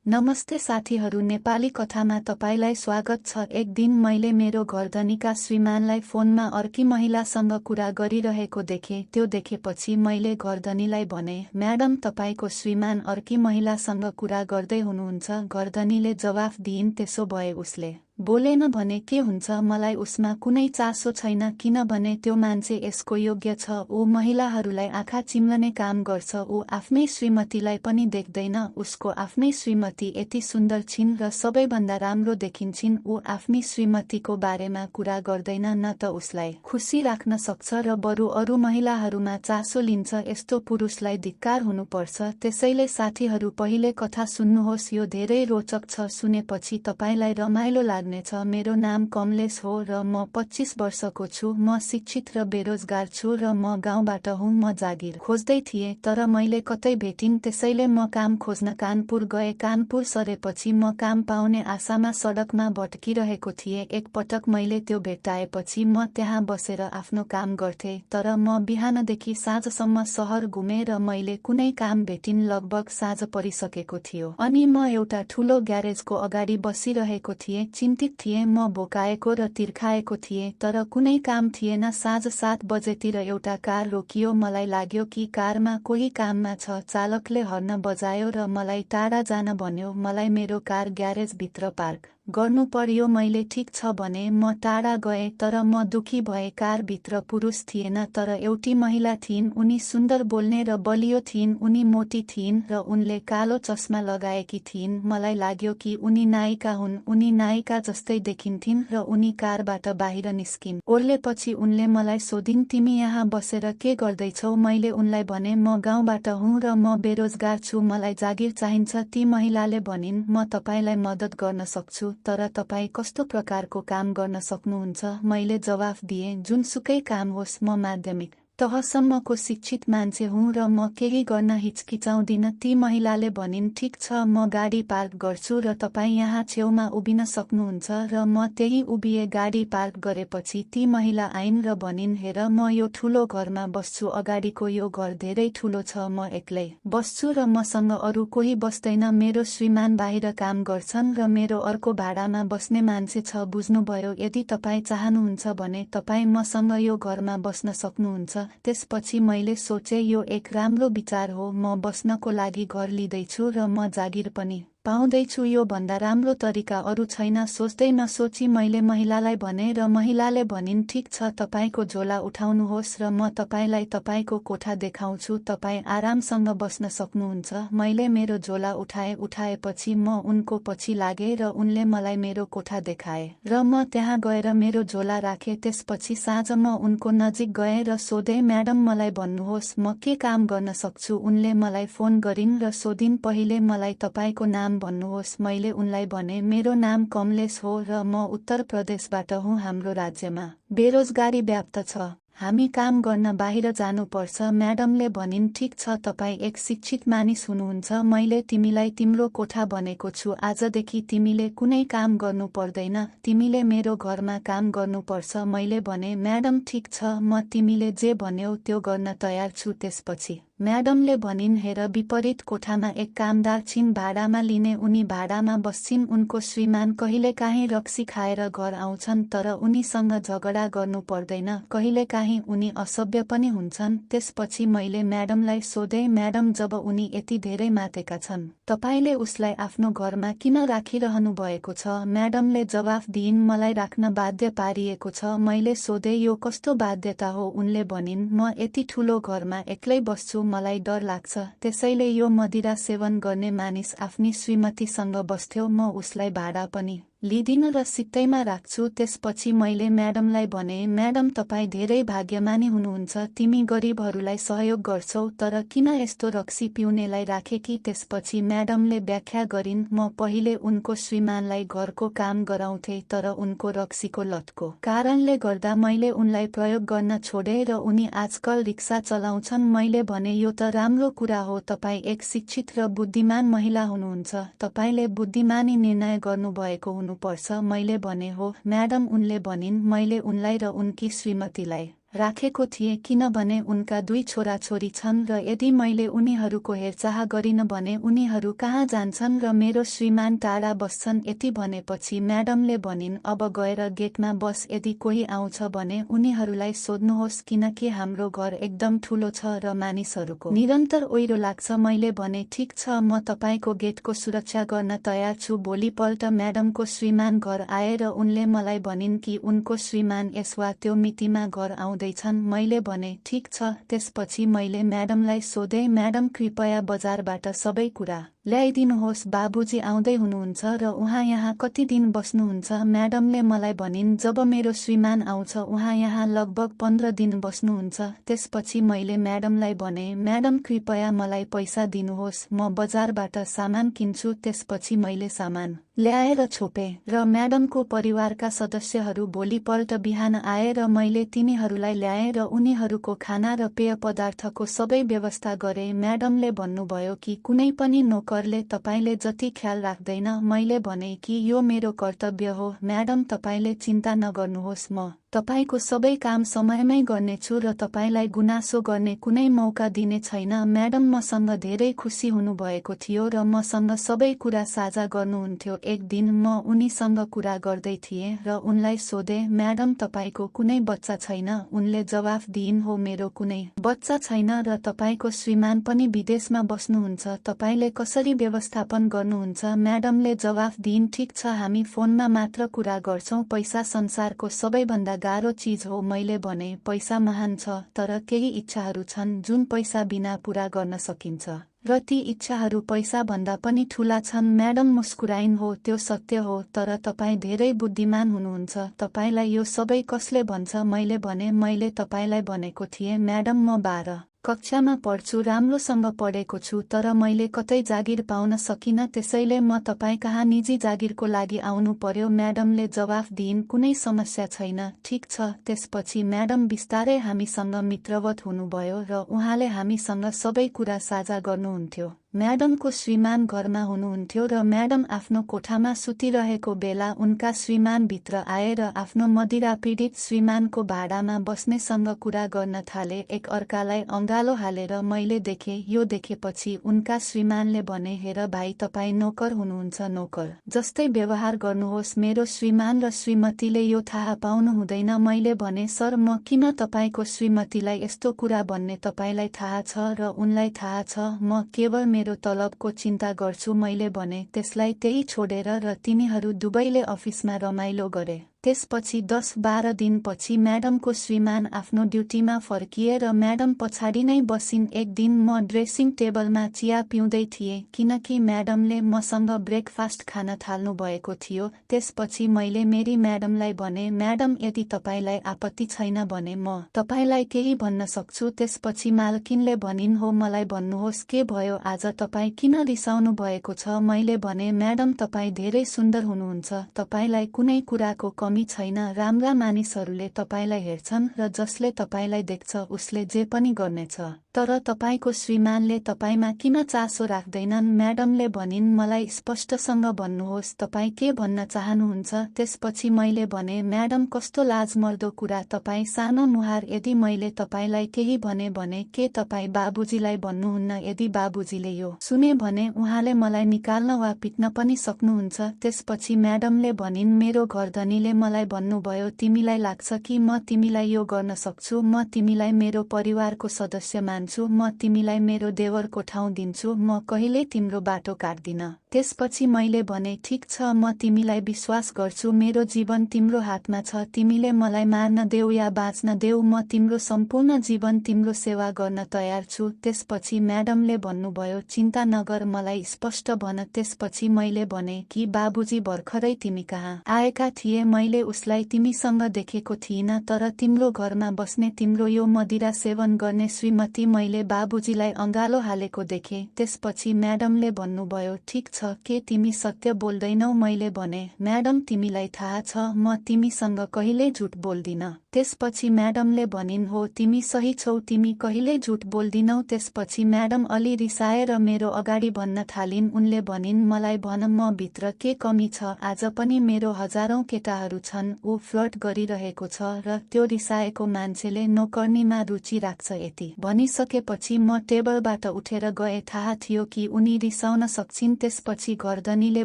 नमस्ते साथीहरू, नेपाली कथामा तपाईलाई स्वागत छ। एक दिन मैले मेरो घरधनीका श्रीमानलाई फोनमा अर्की महिलासँग कुरा गरिरहेको देखेँ। त्यो देखेपछि मैले घरधनीलाई भने, म्याडम, तपाईको श्रीमान अर्की महिलासँग कुरा गर्दै हुनुहुन्छ। घरधनीले जवाफ दिइन्, त्यसो भए उसले बोलेन भने के हुन्छ? मलाई उसमा कुनै चासो छैन, किनभने त्यो मान्छे यसको योग्य छ। ऊ महिलाहरूलाई आँखा चिम्लने काम गर्छ। ऊ आफ्नै श्रीमतीलाई पनि देख्दैन। उसको आफ्नै श्रीमती यति सुन्दर छिन् र सबैभन्दा राम्रो देखिन्छन्। ऊ आफ्नी श्रीमतीको बारेमा कुरा गर्दैन, न त उसलाई खुसी राख्न सक्छ र बरु अरू महिलाहरूमा चासो लिन्छ। यस्तो पुरुषलाई धिक्कार हुनुपर्छ। त्यसैले साथीहरू, पहिले कथा सुन्नुहोस्, यो धेरै रोचक छ। सुनेपछि तपाईलाई रमाइलो लाग्नेछ। मेरो नाम कमलेश हो र म 25 वर्षको छु। म शिक्षित र बेरोजगार छु र म गाउँबाट हुँ। म जागिर खोज्दै थिएँ, तर मैले कतै भेटिन। त्यसैले म काम खोज्न कानपुर गए। कानपुर सरेपछि म काम पाउने आशामा सडकमा भट्किरहेको थिएँ। एक पटक मैले त्यो भेट्टाएपछि म त्यहाँ बसेर आफ्नो काम गर्थेँ। तर म बिहानदेखि साँझसम्म सहर घुमेँ र मैले कुनै काम भेटिन। लगभग साँझ परिसकेको थियो अनि म एउटा ठुलो ग्यारेजको अगाडि बसिरहेको थिएँ। चिन्तित थिएँ, म भोकाएको र तिर्खाएको थिएँ, तर कुनै काम थिएन। साँझ 7 बजेतिर एउटा कार रोकियो। मलाई लाग्यो कि कारमा कोही काममा छ। चालकले हर्न बजायो र मलाई टाढा जान भन्यो। मलाई मेरो कार ग्यारेजभित्र पार्क गर्नु पर्यो। मैले ठिक छ भने म टाढा गएँ, तर म दुखी भएँ। कारभित्र पुरुष थिएन, तर एउटी महिला थिइन्। उनी सुन्दर, बोल्ने र बलियो थिइन्। उनी मोटी थिइन् र उनले कालो चस्मा लगाएकी थिइन्। मलाई लाग्यो कि उनी नायिका हुन्। उनी नायिका जस्तै देखिन्थिन् र उनी कारबाट बाहिर निस्किन्। ओर्लेपछि उनले मलाई सोधिन्, तिमी यहाँ बसेर के गर्दैछौ? मैले उनलाई भने, म गाउँबाट हुँ र म बेरोजगार छु, मलाई जागिर चाहिन्छ। ती महिलाले भनिन्, म तपाईलाई मद्दत गर्न सक्छु, तर तपाईँ कस्तो प्रकारको काम गर्न सक्नुहुन्छ? मैले जवाफ दिएँ, जुनसुकै काम होस्। म माध्यमिक तहसम्मको शिक्षित मान्छे हुँ र म केही गर्न हिचकिचाउँदिन। ती महिलाले भनिन्, ठिक छ, म गाडी पार्क गर्छु र तपाईँ यहाँ छेउमा उभिन सक्नुहुन्छ। र म त्यही उभिए। गाडी पार्क गरेपछि ती महिला आइन् र भनिन्, हेर, म यो ठुलो घरमा बस्छु। अगाडिको यो घर धेरै ठुलो छ। म एक्लै बस्छु र मसँग अरू कोही बस्दैन। मेरो श्रीमान बाहिर काम गर्छन् र मेरो अर्को भाडामा बस्ने मान्छे छ। बुझ्नुभयो? यदि तपाईँ चाहनुहुन्छ भने तपाईँ मसँग यो घरमा बस्न सक्नुहुन्छ। त्यसपछि मैले सोचे, यो एक राम्रो विचार हो। म बस्नको लागि घर लिँदैछु र म जागिर पनि पाउँदैछु। यो भन्दा राम्रो तरिका अरू छैन। सोच्दै नसोची मैले महिलालाई भने र महिलाले भनिन्, ठिक छ, तपाईको झोला उठाउनुहोस् र म तपाईलाई तपाईको कोठा देखाउँछु। तपाईँ आरामसँग बस्न सक्नुहुन्छ। मैले मेरो झोला उठाएपछि म उनको पछि लागेँ र उनले मलाई मेरो कोठा देखाए र म त्यहाँ गएर मेरो झोला राखेँ। त्यसपछि साँझ म उनको नजिक गएँ र सोधेँ, म्याडम, मलाई भन्नुहोस्, म के काम गर्न सक्छु? उनले मलाई फोन गरिन् र सोधिन्, पहिले मलाई तपाईको नाम भन्नुहोस्। मैले उनलाई भने, मेरो नाम कमलेश हो र म उत्तर प्रदेशबाट हुँ। हाम्रो राज्यमा बेरोजगारी व्याप्त छ। हामी काम गर्न बाहिर जानुपर्छ। म्याडमले भनिन्, ठिक छ, तपाईँ एक शिक्षित मानिस हुनुहुन्छ। मैले तिमीलाई तिम्रो कोठा भनेको छु। आजदेखि तिमीले कुनै काम गर्नु पर्दैन। तिमीले मेरो घरमा काम गर्नुपर्छ। मैले भने, म्याडम, ठिक छ, म तिमीले जे भन्यौ त्यो गर्न तयार छु। त्यसपछि म्याडमले भनिन्, हेर, विपरीत कोठामा एक कामदार छिन्, भाडामा लिने। उनी भाडामा बस्छिन्। उनको श्रीमान कहिलेकाहीँ रक्सी खाएर घर आउँछन्, तर उनीसँग झगडा गर्नु पर्दैन। कहिलेकाहीँ उनी असभ्य पनि हुन्छन्। त्यसपछि मैले म्याडमलाई सोधेँ, म्याडम, जब उनी यति धेरै मातेका छन्, तपाईले उसलाई आफ्नो घरमा किन राखिरहनु भएको छ? म्याडमले जवाफ दिइन्, मलाई राख्न बाध्य पारिएको छ। मैले सोधेँ, यो कस्तो बाध्यता हो? उनले भनिन्, म यति ठुलो घरमा एक्लै बस्छु, मलाई डर लाग्छ। त्यसैले यो मदिरा सेवन गर्ने मानिस आफ्नी श्रीमतीसँग बस्थ्यो। म उसलाई भाडा पनि लिदिन र सित्तैमा राख्छु। त्यसपछि मैले म्याडमलाई भने, म्याडम, तपाईँ धेरै भाग्यमानी हुनुहुन्छ। तिमी गरिबहरूलाई सहयोग गर्छौ, तर किन यस्तो रक्सी पिउनेलाई राखेकी? त्यसपछि म्याडमले व्याख्या गरिन्, म पहिले उनको श्रीमानलाई घरको काम गराउँथे, तर उनको रक्सीको लतको कारणले गर्दा मैले उनलाई प्रयोग गर्न छोडेँ र उनी आजकल रिक्सा चलाउँछन्। मैले भने, यो त राम्रो कुरा हो। तपाईँ एक शिक्षित र बुद्धिमान महिला हुनुहुन्छ। तपाईले बुद्धिमानी निर्णय गर्नुभएको हुनुपर्छ। मैले भने, हो म्याडम। उनले भनिन्, मैले उनलाई र उनकी श्रीमतीलाई राखेको थिएँ किनभने उनका 2 छोराछोरी छन् र यदि मैले उनीहरूको हेरचाह गरिन भने उनीहरू कहाँ जान्छन् र मेरो श्रीमान टाढा बस्छन्। यति भनेपछि म्याडमले भनिन्, अब गएर गेटमा बस, यदि कोही आउँछ भने उनीहरूलाई सोध्नुहोस् किनकि हाम्रो घर एकदम ठूलो छ र मानिसहरूको निरन्तर ओहिरो लाग्छ। मैले भने ठिक छ, म तपाईको गेटको सुरक्षा गर्न तयार छु। भोलिपल्ट म्याडमको श्रीमान घर आए र उनले मलाई भनिन् कि उनको श्रीमान यस वा त्यो मितिमा घर आउँदैछन्। मैले भने ठिक छ। त्यसपछि मैले म्याडमलाई सोधेँ, म्याडम कृपया बजारबाट सबै कुरा ल्याइदिनुहोस्, बाबुजी आउँदै हुनुहुन्छ र उहाँ यहाँ कति दिन बस्नुहुन्छ। म्याडमले मलाई भनिन्, जब मेरो श्रीमान आउँछ उहाँ यहाँ लगभग 15 दिन बस्नुहुन्छ। त्यसपछि मैले म्याडमलाई भने, म्याडम कृपया मलाई पैसा दिनुहोस्, म बजारबाट सामान किन्छु। त्यसपछि मैले सामान ल्याएर छोपे र म्याडमको परिवारका सदस्यहरू भोलिपल्ट बिहान आए र मैले तिनीहरूलाई ल्याएँ र उनीहरूको खाना र पेय पदार्थको सबै व्यवस्था गरे। म्याडमले भन्नुभयो कि कुनै पनि नोकरले तपाईले जति ख्याल राख्दैन। मैले भने कि यो मेरो कर्तव्य हो। म्याडम तपाईले चिन्ता नगर्नुहोस्, म तपाईको सबै काम समयमै गर्नेछु र तपाईलाई गुनासो गर्ने कुनै मौका दिने छैन। म्याडम मसँग धेरै खुसी हुनुभएको थियो र मसँग सबै कुरा साझा गर्नुहुन्थ्यो। एक दिन म उनीसँग कुरा गर्दै थिएँ र उनलाई सोधेँ, म्याडम तपाईको कुनै बच्चा छैन? उनले जवाफ दिइन्, हो, मेरो कुनै बच्चा छैन र तपाईको श्रीमान पनि विदेशमा बस्नुहुन्छ, तपाईले कसरी व्यवस्थापन गर्नुहुन्छ? म्याडमले जवाफ दिइन्, ठिक छ, हामी फोनमा मात्र कुरा गर्छौं, पैसा संसारको सबैभन्दा गाह्रो चीज हो। मैले भने, पैसा महान छ, तर केही इच्छाहरू छन् जुन पैसा बिना पूरा गर्न सकिन्छ र ती इच्छाहरू पैसा भन्दा पनि ठूला छन्। म्याडम मुस्कुराइन्, हो, त्यो सत्य हो, तर तपाईं धेरै बुद्धिमान हुनुहुन्छ। तपाईलाई यो सबै कसले भन्छ? मैले भने, मैले तपाईलाई भनेको थिएँ म्याडम, म 12 कक्षामा पढ्छु, राम्रोसँग पढेको छु, तर मैले कतै जागिर पाउन सकिन, त्यसैले म तपाईँ कहाँ निजी जागिरको लागि आउनु पर्यो। म्याडमले जवाफ दिइन्, कुनै समस्या छैन, ठिक छ। त्यसपछि म्याडम बिस्तारै हामीसँग मित्रवत हुनुभयो र उहाँले हामीसँग सबै कुरा साझा गर्नुहुन्थ्यो। म्याडमको श्रीमान घरमा हुनुहुन्थ्यो र म्याडम आफ्नो कोठामा सुतिरहेको बेला उनका श्रीमान भित्र आए र आफ्नो मदिरा पीडित श्रीमानको भाडामा बस्नेसँग कुरा गर्न थाले, एक अर्कालाई अँगालो हालेर। मैले देखेँ। यो देखेपछि उनका श्रीमानले भने, हेर भाइ, तपाईँ नोकर हुनुहुन्छ, नोकर जस्तै व्यवहार गर्नुहोस्। मेरो श्रीमान र श्रीमतीले यो थाहा पाउनु हुँदैन। मैले भने, सर, म किन तपाईको श्रीमतीलाई यस्तो कुरा भन्ने तपाईलाई थाहा छ र उनलाई थाहा छ म केवल मेरो तलबको चिन्ता गर्छु। मैले भने, त्यसलाई त्यही छोडेर र तिनीहरू दुवैले अफिसमा रमाइलो गरे। त्यसपछि 10-12 दिनपछि म्याडमको श्रीमान आफ्नो ड्युटीमा फर्किए र म्याडम पछाडि नै बसिन्। एक दिन म ड्रेसिङ टेबलमा चिया पिउँदै थिएँ किनकि म्याडमले मसँग ब्रेकफास्ट खान थाल्नु भएको थियो। त्यसपछि मैले मेरी म्याडमलाई भने, म्याडम, यदि तपाईलाई आपत्ति छैन भने म तपाईलाई केही भन्न सक्छु। त्यसपछि मालकिनले भनिन्, हो, मलाई भन्नुहोस्, के भयो आज, तपाईँ किन रिसाउनु भएको छ? मैले भने, म्याडम, तपाईँ धेरै सुन्दर हुनुहुन्छ, तपाईलाई कुनै कुराको कमी छैन, राम्रा मानिसहरूले तपाईलाई हेर्छन् र जसले तपाईलाई देख्छ उसले जे पनि गर्नेछ, तर तपाईको श्रीमानले तपाईमा किन चासो राख्दैनन्? म्याडमले भनिन्, मलाई स्पष्टसँग भन्नुहोस्, तपाईँ के भन्न चाहनुहुन्छ? त्यसपछि मैले भने, म्याडम, कस्तो लाजमर्दो कुरा, तपाईँ सानो नुहार, यदि मैले तपाईलाई केही भने के तपाईँ बाबुजीलाई भन्नुहुन्न? यदि बाबुजीले यो सुने भने उहाँले मलाई निकाल्न वा पिट्न पनि सक्नुहुन्छ। त्यसपछि म्याडमले भनिन्, मेरो घरधनीले मलाई भन्नुभयो, तिमीलाई लाग्छ कि म तिमीलाई यो गर्न सक्छु? म तिमीलाई मेरो परिवारको सदस्य मान्छु, म तिमीलाई मेरो देवरको ठाउँ दिन्छु, म कहिल्यै तिम्रो बाटो काट्दिन। त्यसपछि मैले भने, ठिक छ, म तिमीलाई विश्वास गर्छु, मेरो जीवन तिम्रो हातमा छ, तिमीले मलाई मार्न देऊ या बाँच्न देऊ, म तिम्रो सम्पूर्ण जीवन तिम्रो सेवा गर्न तयार छु। त्यसपछि म्याडमले भन्नुभयो, चिन्ता नगर, मलाई स्पष्ट भन। त्यसपछि मैले भने कि बाबुजी भर्खरै तिमी कहाँ आएका थिए, मैले उसलाई तिमीसँग देखेको थिइनँ, तर तिम्रो घरमा बस्ने तिम्रो यो मदिरा सेवन गर्ने श्रीमती मैले बाबुजीलाई अँगालो हालेको देखेँ। त्यसपछि म्याडमले भन्नुभयो, ठिक छ, के तिमी सत्य बोल्दैनौ? मैले भने, म्याडम, तिमीलाई थाहा छ म तिमीसँग कहिल्यै झुट बोल्दिन। त्यसपछि म्याडमले भनिन्, हो तिमी सही छौ, तिमी कहिल्यै झुट बोल्दिनौ। त्यसपछि म्याडम अलि रिसाएर मेरो अगाडि भन्न थालिन्। उनले भनिन्, मलाई भन म भित्र के कमी छ। आज पनि मेरो हजारौं केटाहरू छन्। ऊ फ्लर्ट गरिरहेको छ र त्यो रिसाएको मान्छेले नोकर्नीमा रुचि राख्छ। यति भनिसकेपछि म टेबलबाट उठेर गए। थाहा थियो कि उनी रिसाउन सक्छिन्। त्यसपछि गर्दनीले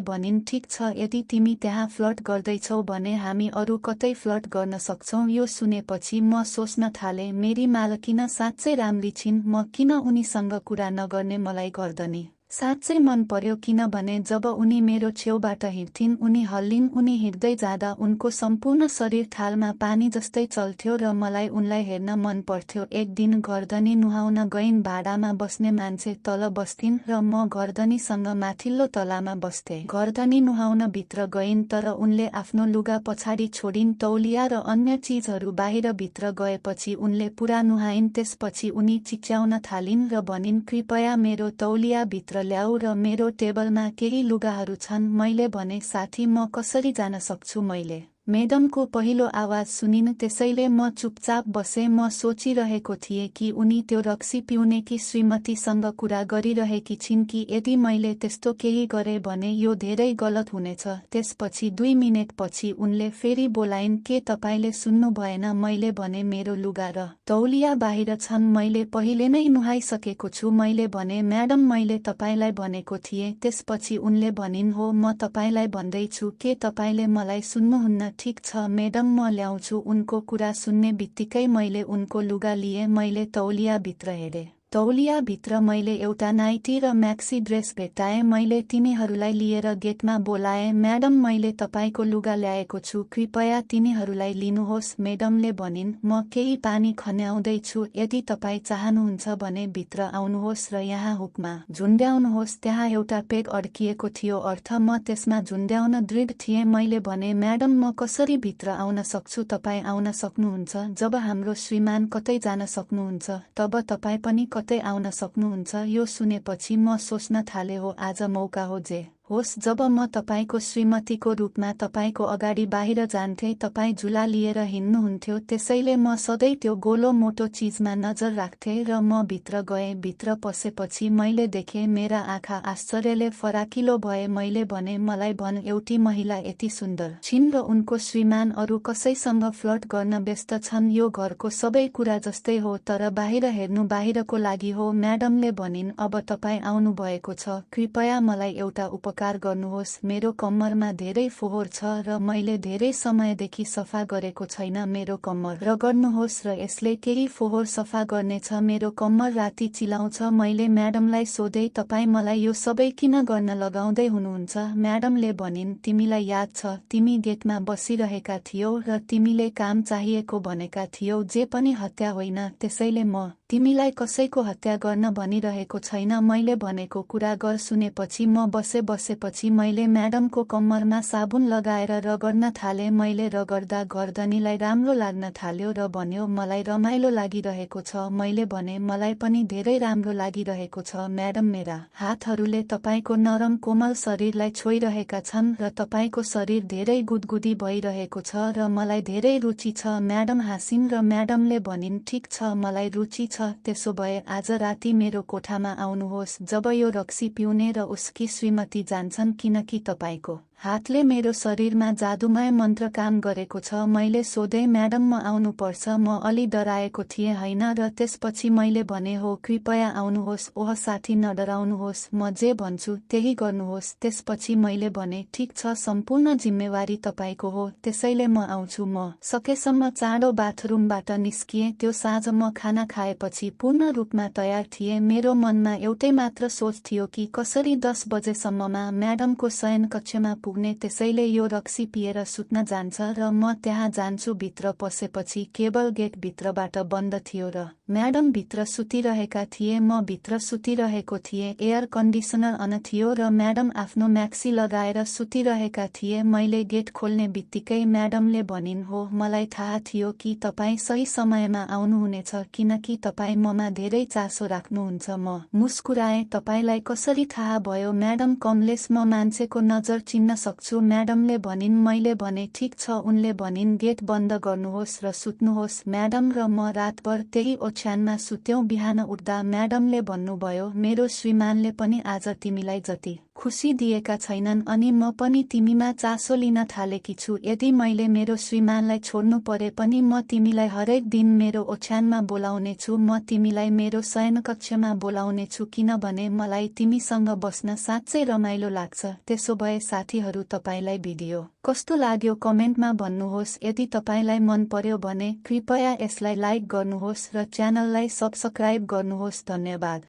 भनिन्, ठिक छ, यदि तिमी त्यहाँ फ्लर्ट गर्दैछौ भने हामी अरू कतै फ्लर्ट गर्न सक्छौं। यो सुनेपछि म सोच्न थाले, मेरी मालकिन साँच्चै राम्री छिन्, म किन उनीसँग कुरा नगर्ने। मलाई गर्दनी साँच्चै मन पर्यो, किनभने जब उनी मेरो छेउबाट हिँड्थिन् उनी हल्लिन्। उनी हिँड्दै जाँदा उनको सम्पूर्ण शरीर थालमा पानी जस्तै चल्थ्यो र मलाई उनलाई हेर्न मन पर्थ्यो। एक दिन गर्दनी नुहाउन गइन्। भाडामा बस्ने मान्छे तल बस्थिन् र म गर्दनीसँग माथिल्लो तलामा बस्थे। गर्दनी नुहाउन भित्र गइन्, तर उनले आफ्नो लुगा पछाडि छोडिन्। तौलिया र अन्य चिजहरू बाहिर भित्र गएपछि उनले पुरा नुहाइन्। त्यसपछि उनी चिच्याउन थालिन् र भनिन्, कृपया मेरो तौलिया भित्र ल्याऊ र मेरो टेबलमा केही लुगाहरू छन्। मैले भने, साथी म कसरी जान सक्छु। मैले म्याडमको पहिलो आवाज सुनिन्, त्यसैले म चुपचाप बसे। म सोचिरहेको थिएँ कि उनी त्यो रक्सी पिउनेकी श्रीमतीसँग कुरा गरिरहेकी छिन् कि यदि मैले त्यस्तो केही गरेँ भने यो धेरै गलत हुनेछ। त्यसपछि 2 मिनेटपछि उनले फेरि बोलाइन्, के तपाईले सुन्नु भएन। मैले भने, मेरो लुगा र तौलिया बाहिर छन्, मैले पहिले नै नुहाइसकेको छु। मैले भने, म्याडम मैले तपाईलाई भनेको थिएँ। त्यसपछि उनले भनिन्, हो म तपाईलाई भन्दैछु, के तपाईले मलाई सुन्नुहुन्न। ठिक छ म्याडम, म ल्याउँछु। उनको कुरा सुन्ने बित्तिकै मैले उनको लुगा लिएँ। मैले तौलिया भित्र हेरेँ। तौलिया भित्र मैले एउटा नाइटी र म्याक्सी ड्रेस भेट्टाएँ। मैले तिनीहरूलाई लिएर गेटमा बोलाएँ। म्याडम मैले तपाईको लुगा ल्याएको छु, कृपया तिनीहरूलाई लिनुहोस्। म्याडमले भनिन्, म केही पानी खन्याउँदैछु, यदि तपाईँ चाहनुहुन्छ भने भित्र आउनुहोस् र यहाँ हुकमा झुन्ड्याउनुहोस्। त्यहाँ एउटा पेग अड्किएको थियो, अर्थ म त्यसमा झुन्ड्याउन दृढ थिएँ। मैले भने, म्याडम म कसरी भित्र आउन सक्छु। तपाईँ आउन सक्नुहुन्छ जब हाम्रो श्रीमान कतै जान सक्नुहुन्छ तब तपाईँ पनि कतै आउन सक्नुहुन्छ। यो सुनेपछि म सोच्न थाले, हो आज मौका हो। जे होस्, जब म तपाईको श्रीमतीको रूपमा तपाईको अगाडि बाहिर जान्थे, तपाईँ झुला लिएर हिँड्नुहुन्थ्यो, त्यसैले म सधैँ त्यो गोलो मोटो चिजमा नजर राख्थे र म भित्र गएँ। भित्र पसेपछि मैले देखेँ, मेरा आँखा आश्चर्यले फराकिलो भए। मैले भने, मलाई भन, एउटी महिला यति सुन्दर छिन् र उनको श्रीमान अरू कसैसँग फ्लर्ट गर्न व्यस्त छन्। यो घरको सबै कुरा जस्तै हो, तर बाहिर हेर्नु बाहिरको लागि हो। म्याडमले भनिन्, अब तपाईँ आउनु भएको छ, कृपया मलाई एउटा उपकार गर्नुहोस्। मेरो कम्मरमा धेरै फोहोर छ र मैले धेरै समयदेखि सफा गरेको छैन। मेरो कम्मर रगड्नुहोस् र यसले केही फोहोर सफा गर्नेछ। मेरो कम्मर राति चिलाउँछ। मैले म्याडमलाई सोधेँ, तपाईँ मलाई यो सबै किन गर्न लगाउँदै हुनुहुन्छ। म्याडमले भनिन्, तिमीलाई याद छ तिमी गेटमा बसिरहेका थियौ र तिमीले काम चाहिएको भनेका थियौ, जे पनि हत्या होइन। त्यसैले म तिमीलाई कसैको हत्या गर्न भनिरहेको छैन। मैले भनेको कुरा गर। सुनेपछि म बसेपछि मैले म्याडमको कम्मरमा साबुन लगाएर रगड्न थाले। मैले रगड्दा गर्दनीलाई राम्रो लाग्न थाल्यो र भन्यो, मलाई रमाइलो लागिरहेको छ। मैले भने, मलाई पनि धेरै राम्रो लागिरहेको छ म्याडम। मेरा हातहरूले तपाईको नरम कोमल शरीरलाई छोइरहेका छन् र तपाईको शरीर धेरै गुदगुदी भइरहेको छ र मलाई धेरै रुचि छ। म्याडम हाँसिन् र म्याडमले भनिन्, ठिक छ, मलाई रुचि छ। त्यसो भए आज राति मेरो कोठामा आउनुहोस् जब यो रक्सी पिउने र उसकी श्रीमती जान्छन्, किनकि तपाईको हातले मेरो शरीरमा जादुमय मन्त्र काम गरेको छ। मैले सोधेँ, म्याडम म आउनु पर्छ। म अलि डराएको थिएँ हैन। र त्यसपछि मैले भने, हो कृपया आउनुहोस्। ओह साथी, नडराउनुहोस्, म जे भन्छु त्यही गर्नुहोस्। त्यसपछि मैले भने, ठिक छ, सम्पूर्ण जिम्मेवारी तपाईको हो, त्यसैले म आउँछु। म सकेसम्म चाँडो बाथरुमबाट निस्किएँ। त्यो साँझ म खाना खाएपछि पूर्ण रूपमा तयार थिएँ। मेरो मनमा एउटै मात्र सोच थियो कि कसरी 10 बजेसम्ममा म्याडमको शयन कक्षमा पुग्ने। त्यसैले यो रक्सी पिएर सुत्न जान्छ र म त्यहाँ जान्छु। भित्र पसेपछि केवल गेट भित्रबाट बन्द थियो र म्याडम भित्र सुतिरहेका थिए। म भित्र सुतिरहेको थिएँ। एयर कन्डिसनर अन थियो र म्याडम आफ्नो म्याक्सी लगाएर सुतिरहेका थिए। मैले गेट खोल्ने बित्तिकै म्याडमले भनिन्, हो मलाई थाहा थियो कि तपाईँ सही समयमा आउनुहुनेछ, किनकि तपाईँ ममा धेरै चासो राख्नुहुन्छ। म मुस्कुराएँ, तपाईलाई कसरी थाहा भयो। म्याडम, कमलेश, म मान्छेको नजर चिन्न सक्छु। म्याडमले भनिन्। मैले भने ठिक छ। उनले भनिन् गेट बन्द गर्नुहोस् र सुत्नुहोस्। म्याडम र म रातभर त्यही ओछ्यानमा सुत्यौं। बिहान उठ्दा म्याडमले भन्नुभयो मेरो श्रीमानले पनि आज तिमीलाई जति खुसी दिएका छैनन् अनि म पनि तिमीमा चासो लिन थालेकी छु। यदि मैले मेरो श्रीमानलाई छोड्नु परे पनि म तिमीलाई हरेक दिन मेरो ओछ्यानमा बोलाउने छु। म तिमीलाई मेरो शयनकक्षमा बोलाउने छु किनभने मलाई तिमीसँग बस्न साँच्चै रमाइलो लाग्छ। त्यसोभए साथीहरू तपाईलाई भिडियो कस्तो लाग्यो कमेन्टमा भन्नुहोस्। यदि तपाईलाई मन पर्यो भने कृपया यसलाई लाइक गर्नुहोस् र च्यानललाई सब्स्क्राइब गर्नुहोस्। धन्यवाद।